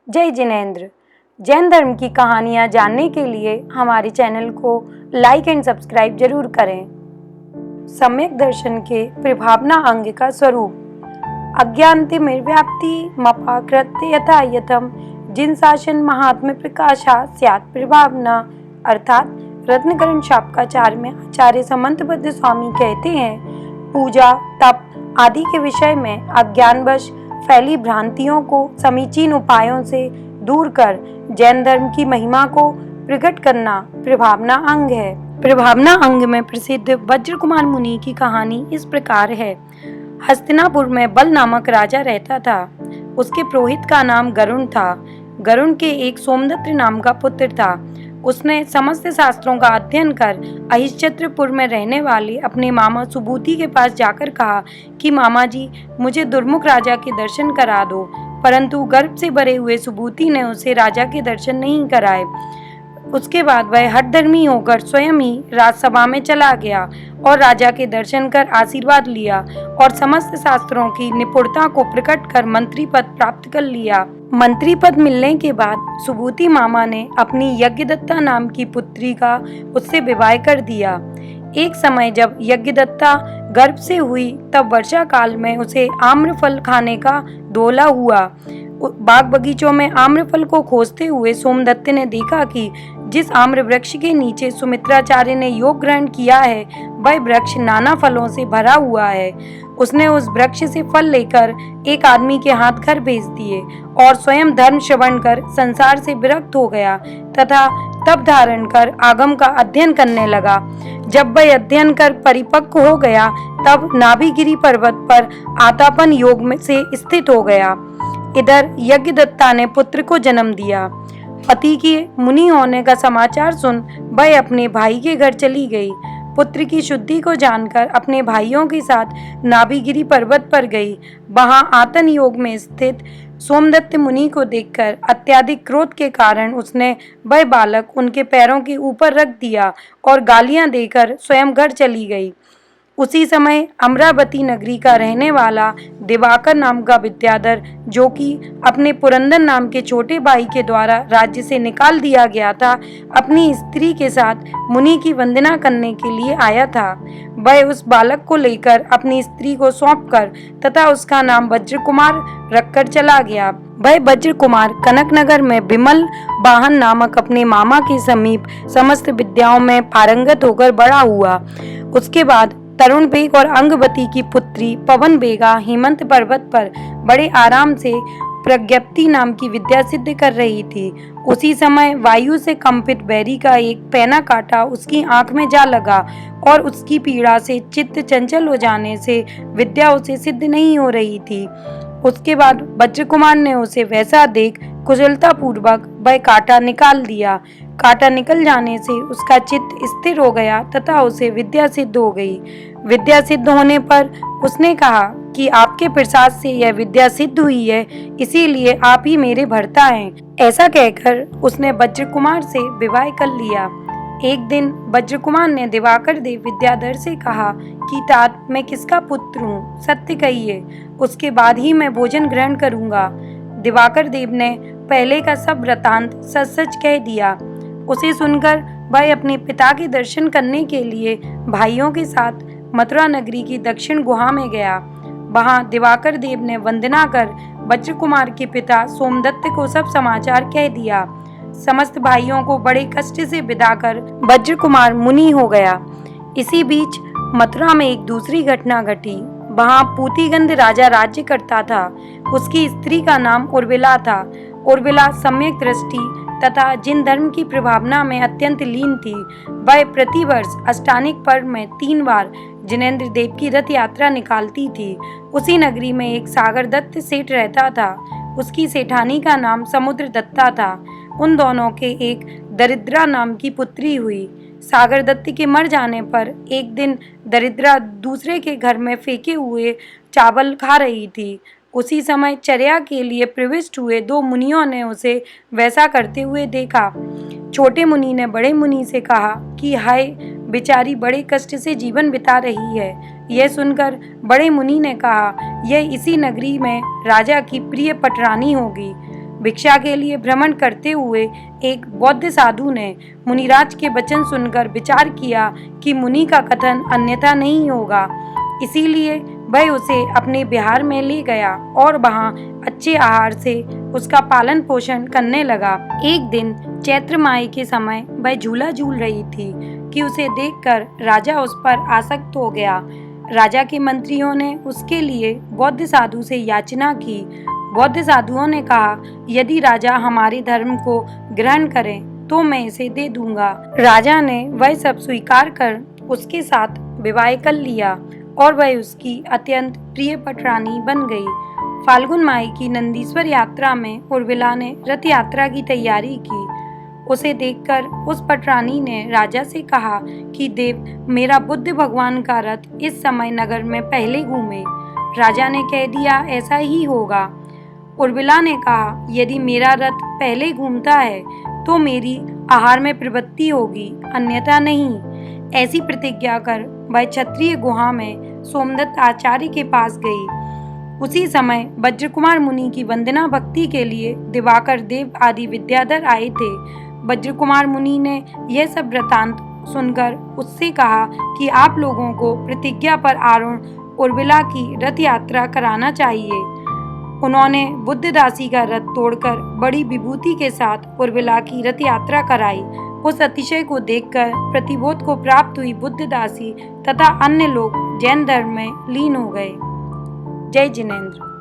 जय जिनेंद्र। जैन धर्म की कहानियाँ जानने के लिए हमारे चैनल को लाइक एंड सब्सक्राइब जरूर करें। सम्यक दर्शन के प्रभावना अंग का स्वरूप। अज्ञानतिमिर्व्याप्ति मपाकृत्य यथा यथम जिन शासन महात्म्य प्रकाशा स्यात् प्रभावना। अर्थात रत्नकरण शापकाचार में आचार्य समंतबद्ध स्वामी कहते हैं, पूजा तप आदि के विषय में अज्ञानवश फैली भ्रांतियों को समीचीन उपायों से दूर कर जैन धर्म की महिमा को प्रकट करना प्रभावना अंग है। प्रभावना अंग में प्रसिद्ध वज्र कुमार मुनि की कहानी इस प्रकार है। हस्तिनापुर में बल नामक राजा रहता था। उसके पुरोहित का नाम गरुण था। गरुण के एक सोमदत्त नाम का पुत्र था। उसने समस्त शास्त्रों का अध्ययन कर अहिष्यत्रपुर में रहने वाले अपने मामा सुबूति के पास जाकर कहा कि मामा जी, मुझे दुर्मुख राजा के दर्शन करा दो। परंतु गर्भ से भरे हुए सुबूति ने उसे राजा के दर्शन नहीं कराए। उसके बाद वह हठधर्मी होकर स्वयं ही राजसभा में चला गया और राजा के दर्शन कर आशीर्वाद लिया और समस्त शास्त्रों की निपुणता को प्रकट कर मंत्री पद प्राप्त कर लिया। मंत्री पद मिलने के बाद सुबूति मामा ने अपनी यज्ञदत्ता नाम की पुत्री का उससे विवाह कर दिया। एक समय जब यज्ञदत्ता गर्भ से हुई तब वर्षा काल में उसे आम्रफल खाने का डोला हुआ। बाग बगीचों में आम्रफल को खोजते हुए सोमदत्त ने देखा कि जिस आम्र वृक्ष के नीचे सुमित्राचार्य ने योग ग्रहण किया है वह वृक्ष नाना फलों से भरा हुआ है। उसने उस वृक्ष से फल लेकर एक आदमी के हाथ घर भेज दिए और स्वयं धर्म श्रवण कर संसार से विरक्त हो गया तथा तप धारण कर आगम का अध्ययन करने लगा। जब वह अध्ययन कर परिपक्व हो गया तब नाभिगिरी पर्वत पर आतापन योग में से स्थित हो गया। इधर यज्ञदत्ता ने पुत्र को जन्म दिया। पति के मुनि होने का समाचार सुन वह अपने भाई के घर चली गई। पुत्र की शुद्धि को जानकर अपने भाइयों के साथ नाभिगिरी पर्वत पर गई। वहां आतन योग में स्थित सोमदत्त मुनि को देखकर अत्याधिक क्रोध के कारण उसने वह बालक उनके पैरों के ऊपर रख दिया और गालियां देकर स्वयं घर चली गई। उसी समय अमरावती नगरी का रहने वाला दिवाकर नाम का विद्याधर, जो कि अपने पुरंदर नाम के छोटे भाई के द्वारा राज्य से निकाल दिया गया था, अपनी स्त्री के साथ मुनि की वंदना करने के लिए आया था। वह उस बालक को लेकर अपनी स्त्री को सौंपकर तथा उसका नाम वज्र कुमार रखकर चला गया। वह वज्र कुमार कनकनगर में विमल वाहन नामक अपने मामा के समीप समस्त विद्याओं में पारंगत होकर बड़ा हुआ। उसके बाद तरुण बेग और अंगवती की पुत्री पवन बेगा हेमंत पर्वत पर बड़े आराम से प्रज्ञप्ति नाम की विद्या सिद्ध कर रही थी। उसी समय वायु से कंपित बैरी का एक पैना कांटा उसकी आंख में जा लगा और उसकी पीड़ा से चित्त चंचल हो जाने से विद्या उसे सिद्ध नहीं हो रही थी। उसके बाद वज्र कुमार ने उसे वैसा देख कुशलता पूर्वक वह कांटा निकाल दिया। कांटा निकल जाने से उसका चित्त स्थिर हो गया तथा उसे विद्या सिद्ध हो गई। विद्या सिद्ध होने पर उसने कहा कि आपके प्रसाद से यह विद्या सिद्ध हुई है, इसीलिए आप ही मेरे भर्ता हैं। ऐसा कहकर उसने वज्र कुमार से विवाह कर लिया। एक दिन वज्र कुमार ने दिवाकर देव विद्याधर से कहा कि तात, मैं किसका पुत्र हूँ, सत्य कहिए, उसके बाद ही मैं भोजन ग्रहण करूँगा। दिवाकर देव ने पहले का सब वृतांत सच सच कह दिया। उसे सुनकर वह अपने पिता के दर्शन करने के लिए भाइयों के साथ मथुरा नगरी की दक्षिण गुहा में गया। वहां दिवाकर देव ने वंदना कर वज्र कुमार के पिता सोमदत्त को सब समाचार कह दिया। समस्त भाइयों को बड़े कष्ट से विदा कर वज्र कुमार मुनि हो गया। इसी बीच मथुरा में एक दूसरी घटना घटी। वहां पूतिगंध राजा राज्य करता था। उसकी स्त्री का नाम उर्विला था। उर्विला सम्यक दृष्टि तथा जिन धर्म की प्रभावना में अत्यंत लीन थी। वह प्रतिवर्ष अष्टानिक पर्व में 3 बार जिनेंद्र देव की रथ यात्रा निकालती थी। उसी नगरी में एक सागर दत्त सेठ रहता था। उसकी सेठानी का नाम समुद्र दत्ता था। उन दोनों के एक दरिद्रा नाम की पुत्री हुई। सागर दत्त के मर जाने पर एक दिन दरिद्रा दूसरे के घर में फेंके हुए चावल खा रही थी। उसी समय चर्या के लिए प्रविष्ट हुए 2 मुनियों ने उसे वैसा करते हुए देखा। छोटे मुनि ने बड़े मुनि से कहा कि हाय, बेचारी बड़े कष्ट से जीवन बिता रही है। यह सुनकर बड़े मुनि ने कहा, यह इसी नगरी में राजा की प्रिय पटरानी होगी। भिक्षा के लिए भ्रमण करते हुए एक बौद्ध साधु ने मुनिराज के वचन सुनकर विचार किया कि मुनि का कथन अन्यथा नहीं होगा। इसीलिए वह उसे अपने विहार में ले गया और वहां अच्छे आहार से उसका पालन पोषण करने लगा। एक दिन चैत्र माह के समय वह झूला झूल रही थी कि उसे देखकर राजा उस पर आसक्त हो गया। राजा के मंत्रियों ने उसके लिए बौद्ध साधु से याचना की। बौद्ध साधुओं ने कहा, यदि राजा हमारे धर्म को ग्रहण करें तो मैं इसे दे दूंगा। राजा ने वह सब स्वीकार कर उसके साथ विवाह कर लिया और वह उसकी अत्यंत प्रिय पटरानी बन गई। फाल्गुन माह की नंदीश्वर यात्रा में उर्मिला ने रथ यात्रा की तैयारी की। उसे देखकर उस पटरानी ने राजा से कहा कि देव, मेरा बुद्ध भगवान का रथ इस समय नगर में पहले घूमे। राजा ने कह दिया, ऐसा ही होगा। उर्मिला ने कहा, यदि मेरा रथ पहले घूमता है तो मेरी आहार में प्रवृत्ति होगी, अन्यथा नहीं। ऐसी प्रतिज्ञा कर वह क्षत्रिय गुहा में सोमदत्त आचार्य के पास गई। उसी समय वज्रकुमार मुनि की वंदना भक्ति के लिए दिवाकर देव आदि विद्याधर आए थे। वज्रकुमार मुनि ने यह सब वृतांत सुनकर उससे कहा कि आप लोगों को प्रतिज्ञा पर आरूढ़ उर्मिला की रथ यात्रा कराना चाहिए। उन्होंने बुद्धदासी का रथ तोड़कर बड़ी विभूति के साथ उर्मिला की रथ यात्रा कराई। उस अतिशय को देखकर प्रतिबोध को प्राप्त हुई बुद्धदासी तथा अन्य लोग जैन धर्म में लीन हो गए। जय जिनेंद्र।